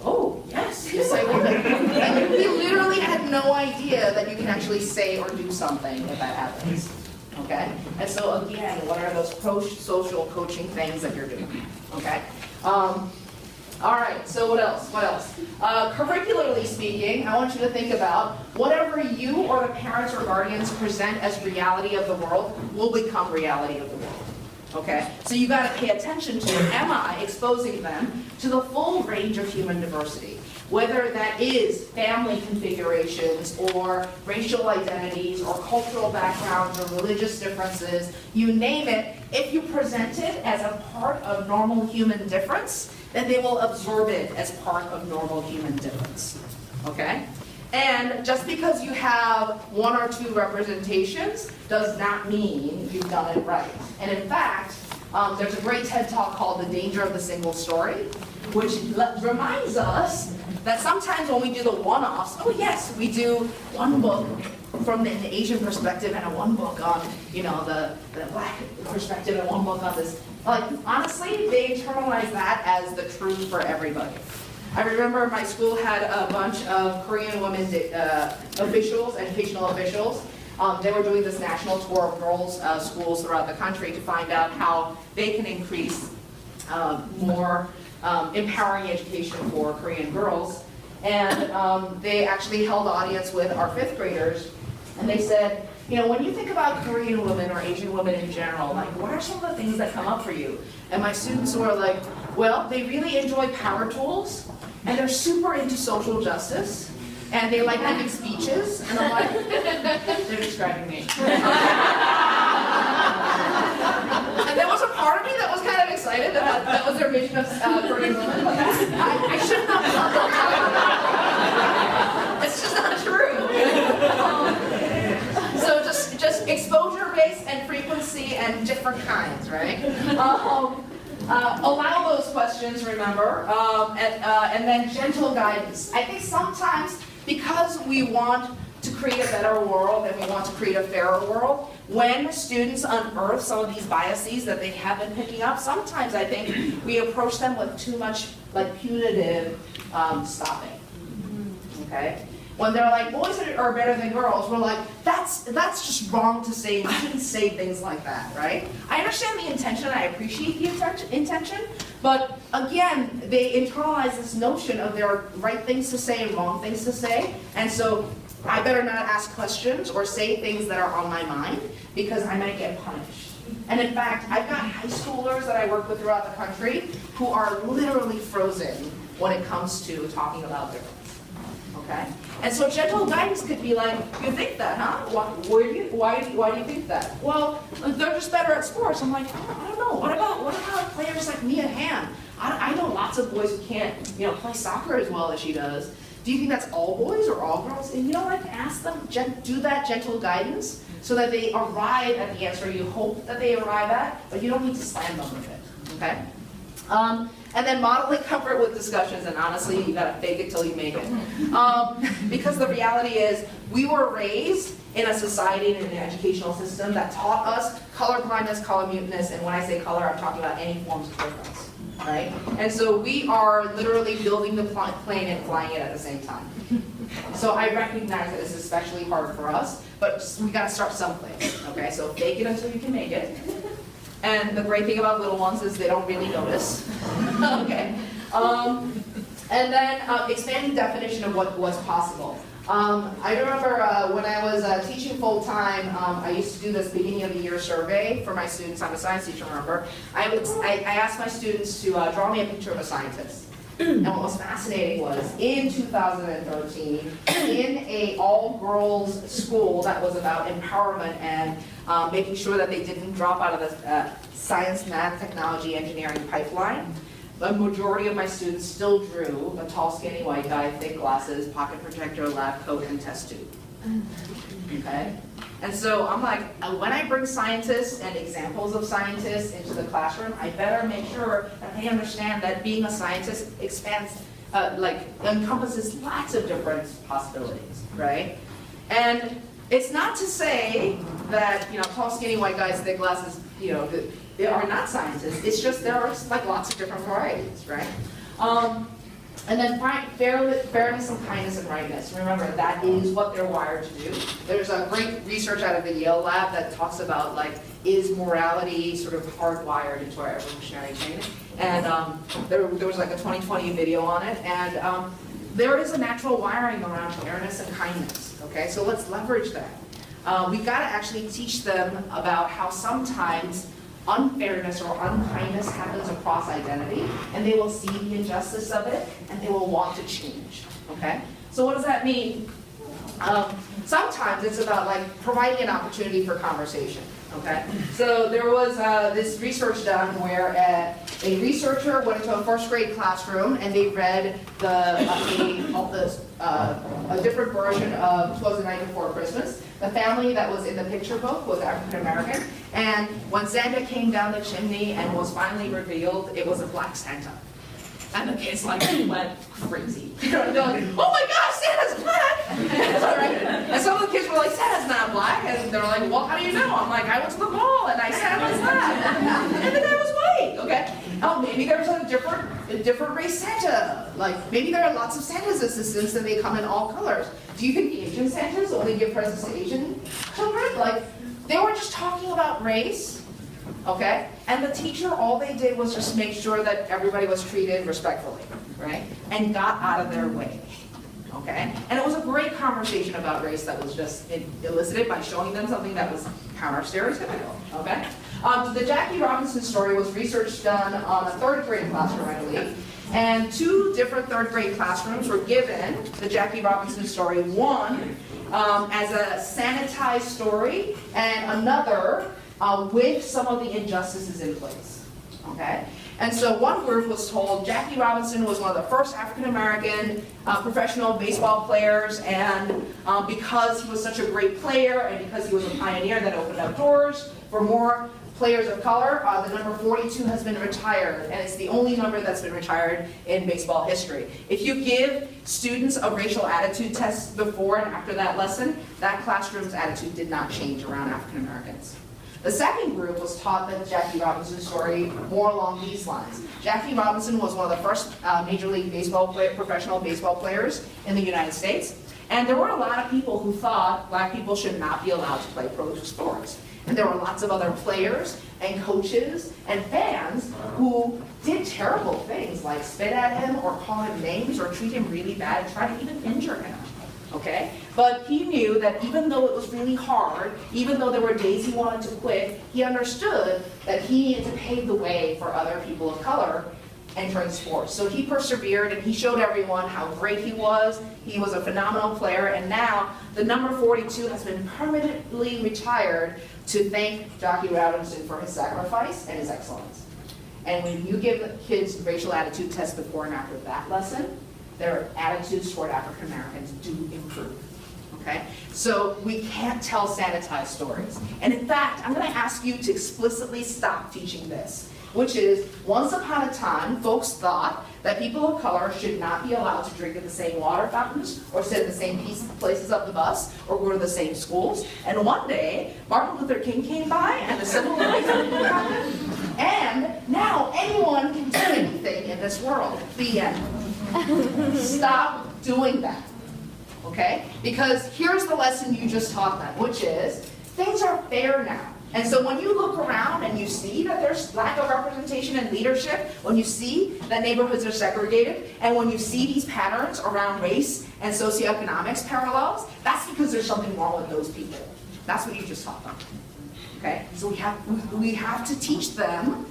oh, yes, yes I would. And he literally had no idea that you can actually say or do something if that happens. Okay? And so again, what are those pro-social coaching things that you're doing? Okay? All right, so what else? What else? Curricularly speaking, I want you to think about whatever you or the parents or guardians present as reality of the world will become reality of the world. Okay? So you got to pay attention to, am I exposing them to the full range of human diversity? Whether that is family configurations or racial identities or cultural backgrounds or religious differences, you name it, if you present it as a part of normal human difference, then they will absorb it as part of normal human difference. Okay? And just because you have one or two representations does not mean you've done it right. And in fact, there's a great TED Talk called The Danger of the Single Story, which reminds us that sometimes when we do the one-offs, oh yes, we do one book from the Asian perspective and one book on, the black perspective and one book on this. Like, honestly, they internalize that as the truth for everybody. I remember my school had a bunch of Korean women officials, educational officials. They were doing this national tour of girls' schools throughout the country to find out how they can increase more empowering education for Korean girls. And they actually held audience with our 5th graders, and they said, when you think about Korean women or Asian women in general, like, what are some of the things that come up for you? And my students were like, well, they really enjoy power tools, and they're super into social justice, and they like giving speeches, and I'm like, they're describing me. And there was a part of me that was kind of excited that that was their vision of Korean women. Like, I shouldn't have thought that. It's just not true. So just exposure-based and frequency and different kinds, right? Allow those questions, remember, and then gentle guidance. I think sometimes because we want to create a better world and we want to create a fairer world, when students unearth some of these biases that they have been picking up, sometimes I think we approach them with too much like punitive stopping. Okay? When they're like, boys are better than girls, we're like, that's just wrong to say. You shouldn't say things like that, right? I understand the intention, I appreciate the intention, but again, they internalize this notion of there are right things to say and wrong things to say, and so I better not ask questions or say things that are on my mind because I might get punished. And in fact, I've got high schoolers that I work with throughout the country who are literally frozen when it comes to talking about difference. Okay? And so gentle guidance could be like, you think that, huh? Why do you think that? Well, they're just better at sports. I'm like, oh, I don't know. What about players like Mia Hamm? I know lots of boys who can't, play soccer as well as she does. Do you think that's all boys or all girls? And ask them, do that gentle guidance so that they arrive at the answer you hope that they arrive at, but you don't need to slam them with it. Okay? And then modeling comfort with discussions, and honestly, you gotta fake it till you make it. Because the reality is, we were raised in a society and in an educational system that taught us colorblindness, color muteness, and when I say color, I'm talking about any forms of difference, right? And so we are literally building the plane and flying it at the same time. So I recognize that it's especially hard for us, but we gotta start someplace, okay? So fake it until you can make it. And the great thing about little ones is they don't really notice. Okay. And then expanding definition of what was possible. I remember when I was teaching full-time, I used to do this beginning of the year survey for my students. I'm a science teacher, remember. I asked my students to draw me a picture of a scientist. And what was fascinating was, in 2013, in a all-girls school that was about empowerment and making sure that they didn't drop out of the science, math, technology, engineering pipeline, the majority of my students still drew a tall, skinny white guy, thick glasses, pocket protector, lab coat, and test tube. Okay? And so I'm like, when I bring scientists and examples of scientists into the classroom, I better make sure that they understand that being a scientist expands, encompasses lots of different possibilities, right? And it's not to say that, tall, skinny white guys, thick glasses, they are not scientists. It's just there are lots of different varieties, right? And then fairness and kindness and rightness. Remember, that is what they're wired to do. There's a great research out of the Yale lab that talks about is morality sort of hardwired into our evolutionary chain? And there was a 2020 video on it, and there is a natural wiring around fairness and kindness. Okay, so let's leverage that. We've got to actually teach them about how sometimes unfairness or unkindness happens across identity, and they will see the injustice of it, and they will want to change, okay? So what does that mean? Sometimes it's about providing an opportunity for conversation, okay? So there was this research done where a researcher went into a first grade classroom and they read a different version of 'Twas the Night Before Christmas. The family that was in the picture book was African American, and when Santa came down the chimney and was finally revealed, it was a black Santa. And the kids went crazy. They're like, oh my gosh, Santa's black! And some of the kids were like, Santa's not black. And they're like, well, how do you know? I'm like, I went to the mall and I said I was black. And the guy was white, okay? Oh, maybe there's a different race Santa. Maybe there are lots of Santa's assistants and they come in all colors. Do you think Asian Santas only give presents to Asian children? They were just talking about race. Okay? And the teacher, all they did was just make sure that everybody was treated respectfully, right? And got out of their way. Okay? And it was a great conversation about race that was just elicited by showing them something that was counter-stereotypical. Okay? The Jackie Robinson story was research done on a third grade classroom, I believe. And two different third grade classrooms were given the Jackie Robinson story. One as a sanitized story, and another with some of the injustices in place, okay? And so one group was told Jackie Robinson was one of the first African-American professional baseball players, and because he was such a great player and because he was a pioneer that opened up doors for more players of color, the number 42 has been retired, and it's the only number that's been retired in baseball history. If you give students a racial attitude test before and after that lesson, that classroom's attitude did not change around African Americans. The second group was taught the Jackie Robinson story more along these lines. Jackie Robinson was one of the first Major League Baseball professional baseball players in the United States. And there were a lot of people who thought black people should not be allowed to play pro sports. And there were lots of other players and coaches and fans who did terrible things like spit at him or call him names or treat him really bad and try to even injure him. Okay? But he knew that even though it was really hard, even though there were days he wanted to quit, he understood that he needed to pave the way for other people of color entering sports. So he persevered and he showed everyone how great he was. He was a phenomenal player, and now the number 42 has been permanently retired to thank Jackie Robinson for his sacrifice and his excellence. And when you give kids racial attitude tests before and after that lesson, their attitudes toward African Americans do improve. Okay? So we can't tell sanitized stories. And in fact, I'm going to ask you to explicitly stop teaching this, which is, once upon a time, folks thought that people of color should not be allowed to drink at the same water fountains, or sit in the same places of the bus, or go to the same schools. And one day, Martin Luther King came by, and the civil rights movement happened, and now anyone can do anything in this world. The end. Stop doing that. Okay? Because here's the lesson you just taught them, which is, things are fair now. And so when you look around and you see that there's lack of representation and leadership, when you see that neighborhoods are segregated, and when you see these patterns around race and socioeconomics parallels, that's because there's something wrong with those people. That's what you just taught them. Okay? So we have to teach them.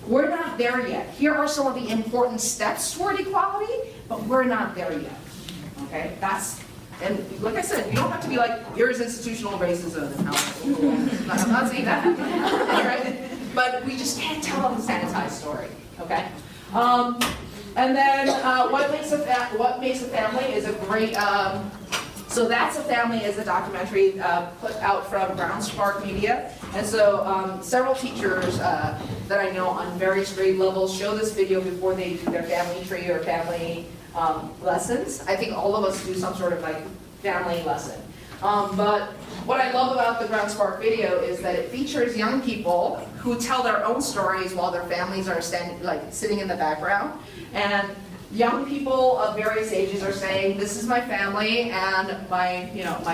We're not there yet. Here are some of the important steps toward equality, but we're not there yet. Okay? And like I said, you don't have to be like, here's institutional racism. I'm not saying that. Right? But we just can't tell them the sanitized story. Okay? And then what makes a family is a great. So That's a Family is a documentary put out from Brown Spark Media. And so several teachers that I know on various grade levels show this video before they do their family tree or family lessons. I think all of us do some sort of like family lesson. But what I love about the Brown Spark video is that it features young people who tell their own stories while their families are sitting in the background. And young people of various ages are saying, this is my family, and my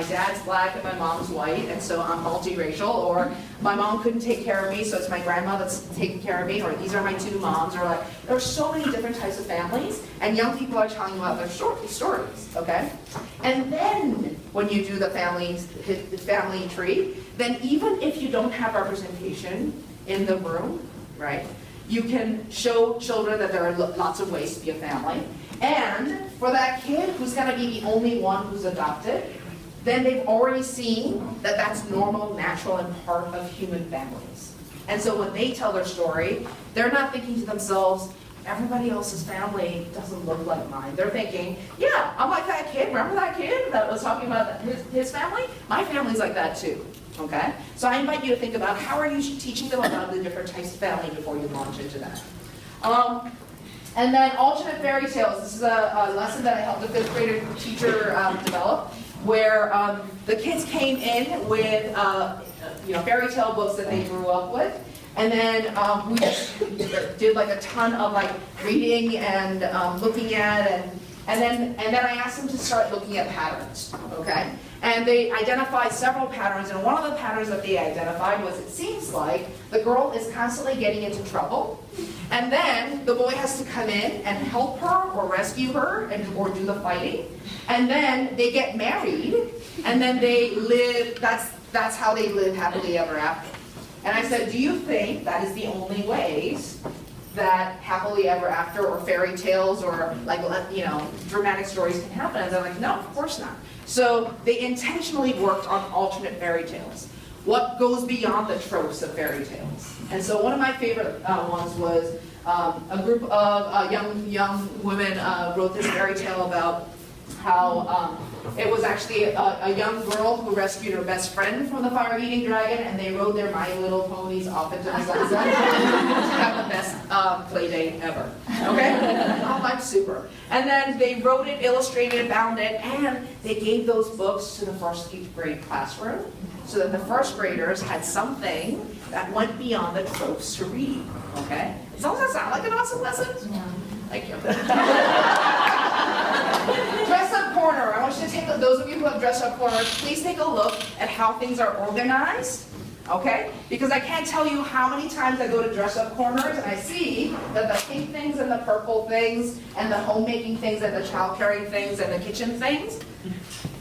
dad's black and my mom's white, and so I'm multiracial, or my mom couldn't take care of me, so it's my grandma that's taking care of me, or these are my two moms, or like, there's so many different types of families, and young people are telling about their stories, okay? And then, when you do the family tree, then even if you don't have representation in the room, right, you can show children that there are lots of ways to be a family. And for that kid who's going to be the only one who's adopted, then they've already seen that that's normal, natural, and part of human families. And so when they tell their story, they're not thinking to themselves, everybody else's family doesn't look like mine. They're thinking, yeah, I'm like that kid. Remember that kid that was talking about his family? My family's like that too. Okay? So I invite you to think about how are you teaching them about the different types of family before you launch into that. And then alternate fairy tales. This is a lesson that I helped a fifth grader teacher develop, where the kids came in with fairy tale books that they grew up with. And then we just did like a ton of like reading and looking at, and then I asked them to start looking at patterns, okay? And they identified several patterns, and one of the patterns that they identified was it seems like the girl is constantly getting into trouble, and then the boy has to come in and help her or rescue her or do the fighting, and then they get married, and then they live, that's how they live happily ever after. And I said, do you think that is the only ways that happily ever after or fairy tales or dramatic stories can happen? And they're like, no, of course not. So they intentionally worked on alternate fairy tales. What goes beyond the tropes of fairy tales? And so one of my favorite ones was a group of young women wrote this fairy tale about how it was actually a young girl who rescued her best friend from the fire-eating dragon, and they rode their My Little Ponies off into the sunset to have the best play date ever. Okay? Oh, I'm super. And then they wrote it, illustrated it, bound it, and they gave those books to the first grade classroom so that the first graders had something that went beyond the tropes to read. Okay? Does that sound like an awesome lesson? Yeah. Thank you. Dress Up Corner. I want you to take those of you who have Dress Up Corner, please take a look at how things are organized. Okay? Because I can't tell you how many times I go to Dress Up Corners and I see that the pink things and the purple things and the homemaking things and the child caring things and the kitchen things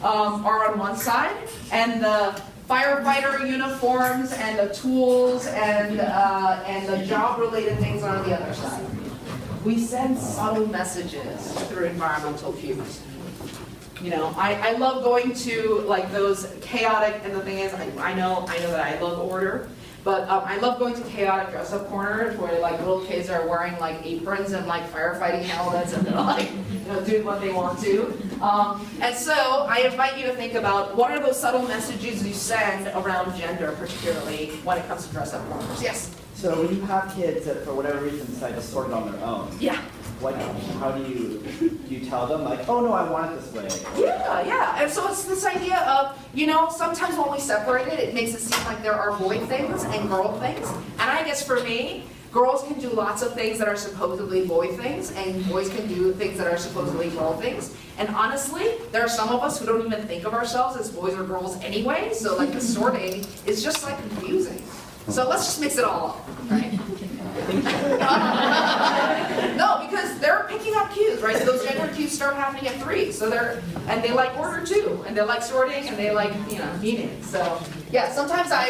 are on one side, and the firefighter uniforms and the tools and the job-related things are on the other side. We send subtle messages through environmental cues. I love going to like those chaotic, and the thing is, I know that I love order, but I love going to chaotic dress-up corners where like little kids are wearing like aprons and like firefighting helmets and they're like doing what they want to. And so I invite you to think about what are those subtle messages you send around gender, particularly when it comes to dress-up corners. Yes. So when you have kids that for whatever reason decide to sort it on their own, yeah. Like, how do you tell them like, oh no, I want it this way? Yeah. And so it's this idea of, sometimes when we separate it, it makes it seem like there are boy things and girl things. And I guess for me, girls can do lots of things that are supposedly boy things, and boys can do things that are supposedly girl things. And honestly, there are some of us who don't even think of ourselves as boys or girls anyway, so like the sorting is just like confusing. So let's just mix it all up, right? No, because they're picking up cues, right? So those gender cues start happening at 3. So and they like order too, and they like sorting, and they like, meaning. So yeah, sometimes I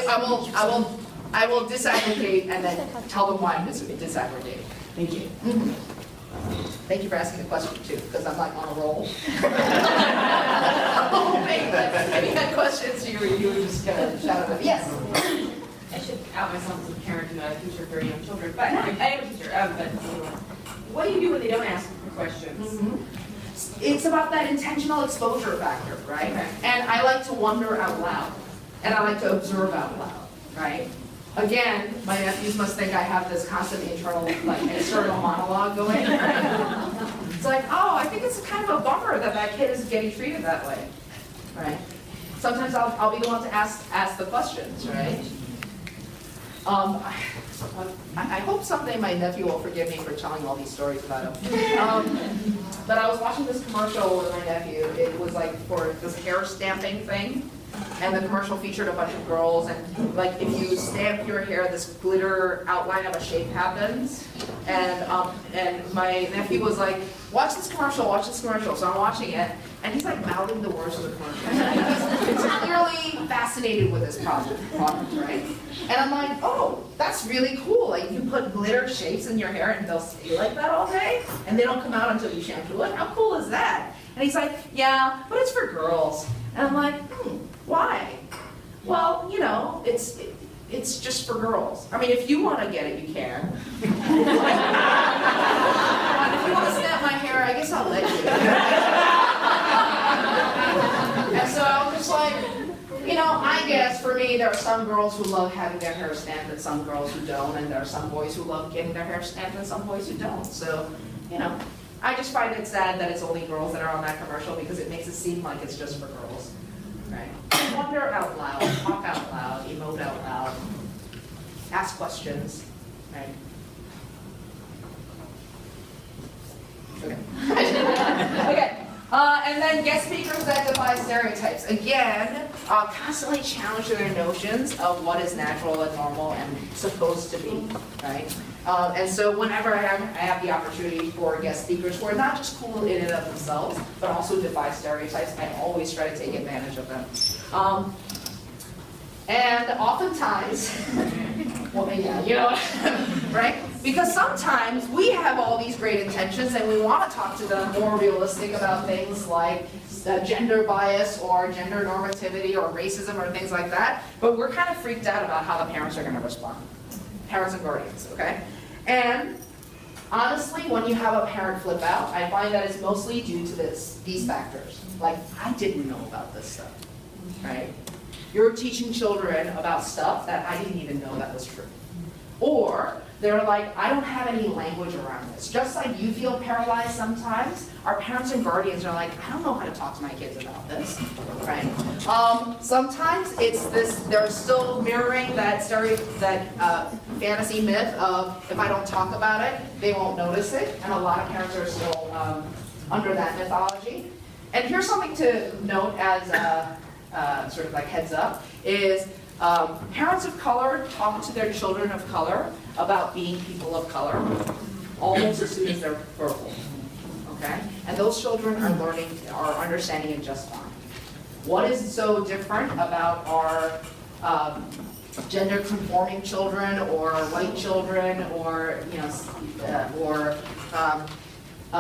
will disaggregate and then tell them why I'm disaggregating. Thank you. Thank you for asking the question too, because I'm like on a roll. If you had questions, you would just kind of shout at them. Yes. I should out myself as a parent and a teacher for young children, but I am a teacher. But what do you do when they don't ask for questions? It's about that intentional exposure factor, right? Okay. And I like to wonder out loud, and I like to observe out loud, right? Again, my nephews must think I have this constant internal, external monologue going. Right? It's like, oh, I think it's kind of a bummer that kid is getting treated that way, right? Sometimes I'll be the one to ask the questions, right? I hope someday my nephew will forgive me for telling all these stories about him. But I was watching this commercial with my nephew. It was like for this hair stamping thing. And the commercial featured a bunch of girls, and like if you stamp your hair, this glitter outline of a shape happens. And my nephew was like, watch this commercial, watch this commercial. So I'm watching it, and he's like mouthing the words of the commercial. He's clearly fascinated with this product, right? And I'm like, oh, that's really cool. Like you put glitter shapes in your hair and they'll stay like that all day, and they don't come out until you shampoo it. How cool is that? And he's like, yeah, but it's for girls. And I'm like, why? Well, it's just for girls. I mean, if you want to get it, you can. If you want to snap my hair, I guess I'll let you. And so I was just like, I guess for me, there are some girls who love having their hair stamped and some girls who don't, and there are some boys who love getting their hair stamped and some boys who don't. So, I just find it sad that it's only girls that are on that commercial because it makes it seem like it's just for girls. Right? Wonder out loud, talk out loud, emote out loud, ask questions, right? Okay. Okay. And then guest speakers that defy stereotypes. Again, constantly challenge their notions of what is natural and normal and supposed to be, right? And so whenever I have the opportunity for guest speakers who are not just cool in and of themselves, but also defy stereotypes, I always try to take advantage of them. And oftentimes, well, yeah, right? Because sometimes we have all these great intentions and we want to talk to them more realistic about things like gender bias or gender normativity or racism or things like that, but we're kind of freaked out about how the parents are going to respond. Parents and guardians, okay? And honestly, when you have a parent flip out, I find that it's mostly due to these factors. Like, I didn't know about this stuff, right? You're teaching children about stuff that I didn't even know that was true. Or they're like, I don't have any language around this. Just like you feel paralyzed sometimes, our parents and guardians are like, I don't know how to talk to my kids about this, right? Sometimes it's this, they're still mirroring that fantasy myth of if I don't talk about it, they won't notice it. And a lot of parents are still under that mythology. And here's something to note as sort of like heads up, is parents of color talk to their children of color about being people of color almost as soon as they're verbal, okay? And those children are learning, are understanding it just fine. What is so different about our gender conforming children or white children or,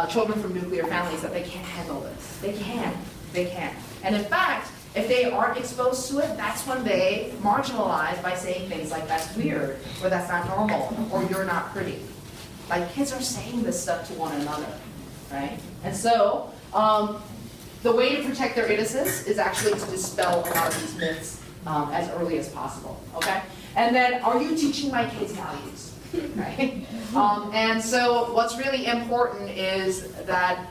children from nuclear families that they can't handle this? They can. And in fact, if they aren't exposed to it, that's when they marginalize by saying things like, that's weird, or that's not normal, or you're not pretty. Like, kids are saying this stuff to one another, right? And so, the way to protect their innocence is actually to dispel a lot of these myths as early as possible, okay? And then, are you teaching my kids values, right? And so, what's really important is that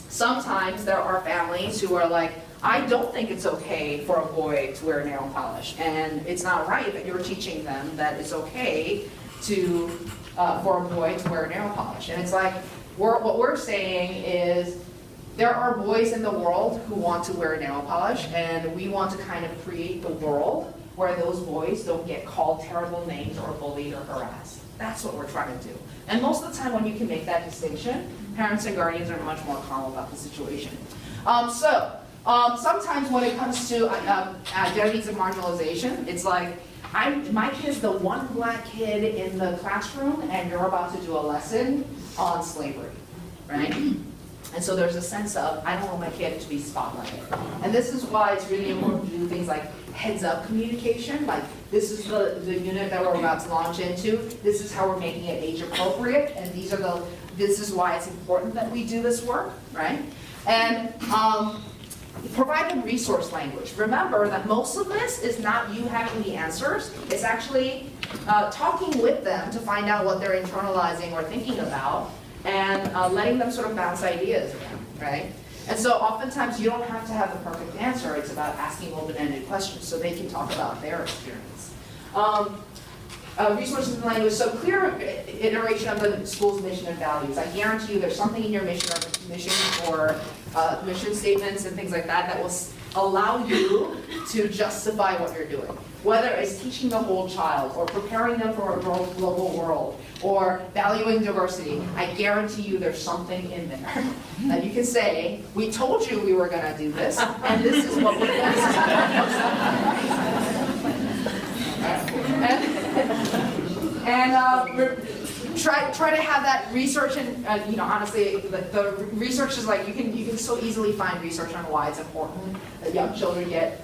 sometimes there are families who are like, I don't think it's okay for a boy to wear nail polish, and it's not right that you're teaching them that it's okay to for a boy to wear nail polish. And it's like, what we're saying is there are boys in the world who want to wear nail polish, and we want to kind of create the world where those boys don't get called terrible names or bullied or harassed. That's what we're trying to do. And most of the time when you can make that distinction, parents and guardians are much more calm about the situation. Sometimes when it comes to identities of marginalization, it's like, my kid's the one black kid in the classroom and you're about to do a lesson on slavery, right? And so there's a sense of, I don't want my kid to be spotlighted. And this is why it's really important to do things like heads-up communication, like this is the unit that we're about to launch into, this is how we're making it age appropriate, and this is why it's important that we do this work, right? And provide them resource language. Remember that most of this is not you having the answers, it's actually talking with them to find out what they're internalizing or thinking about, and letting them sort of bounce ideas around, right? And so oftentimes you don't have to have the perfect answer, it's about asking open-ended questions so they can talk about their experience. Resources and language, so clear iteration of the school's mission and values. I guarantee you there's something in your mission or mission statements and things like that that will allow you to justify what you're doing. Whether it's teaching the whole child, or preparing them for a global world, or valuing diversity, I guarantee you there's something in there that you can say, we told you we were going to do this, and this is what we're going to try to have that research, and honestly, the research is like you can so easily find research on why it's important that young children get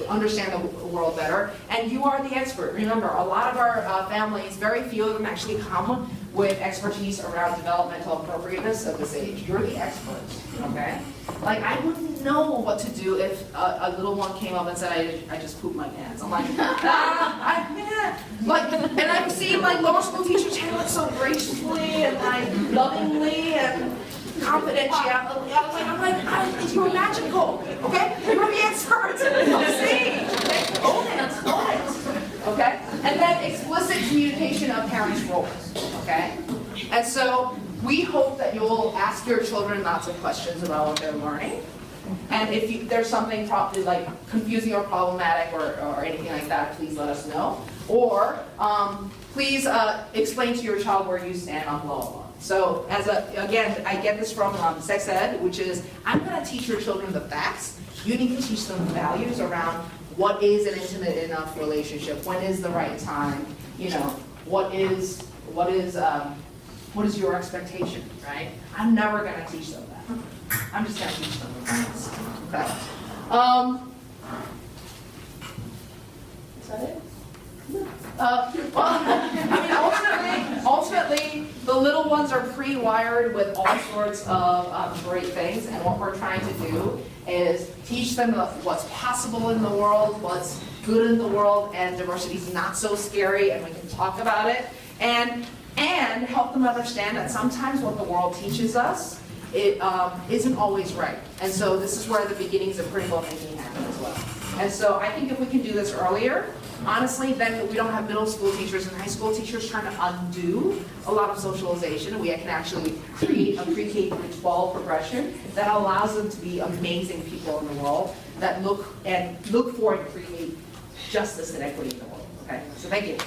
understand the world better, and you are the expert. Remember, a lot of our families, very few of them actually come with expertise around developmental appropriateness of this age. You're the experts, okay? Like, I wouldn't know what to do if a little one came up and said, I just pooped my pants. I'm like, and I've seen like lower school teachers handle it so gracefully and like lovingly and confidentiality. I'm like, you're magical, okay? You're the experts on stage, okay? Own it, okay? And then explicit communication of parents' roles, okay? And so we hope that you'll ask your children lots of questions about what they're learning. And if there's something probably like confusing or problematic or anything like that, please let us know. Or please explain to your child where you stand on blah, blah, blah. So again, I get this from sex ed, which is, I'm going to teach your children the facts. You need to teach them values around what is an intimate enough relationship, when is the right time, what is your expectation, right? I'm never going to teach them that. I'm just going to teach them the facts. Okay. Is that it? Ultimately, the little ones are pre-wired with all sorts of great things, and what we're trying to do is teach them what's possible in the world, what's good in the world, and diversity is not so scary, and we can talk about it, and help them understand that sometimes what the world teaches us, it isn't always right. And so this is where the beginnings of critical thinking happen as well. And so I think if we can do this earlier, honestly, then we don't have middle school teachers and high school teachers trying to undo a lot of socialization. We can actually create a pre-K through 12 progression that allows them to be amazing people in the world that look for and create justice and equity in the world. Okay, so thank you.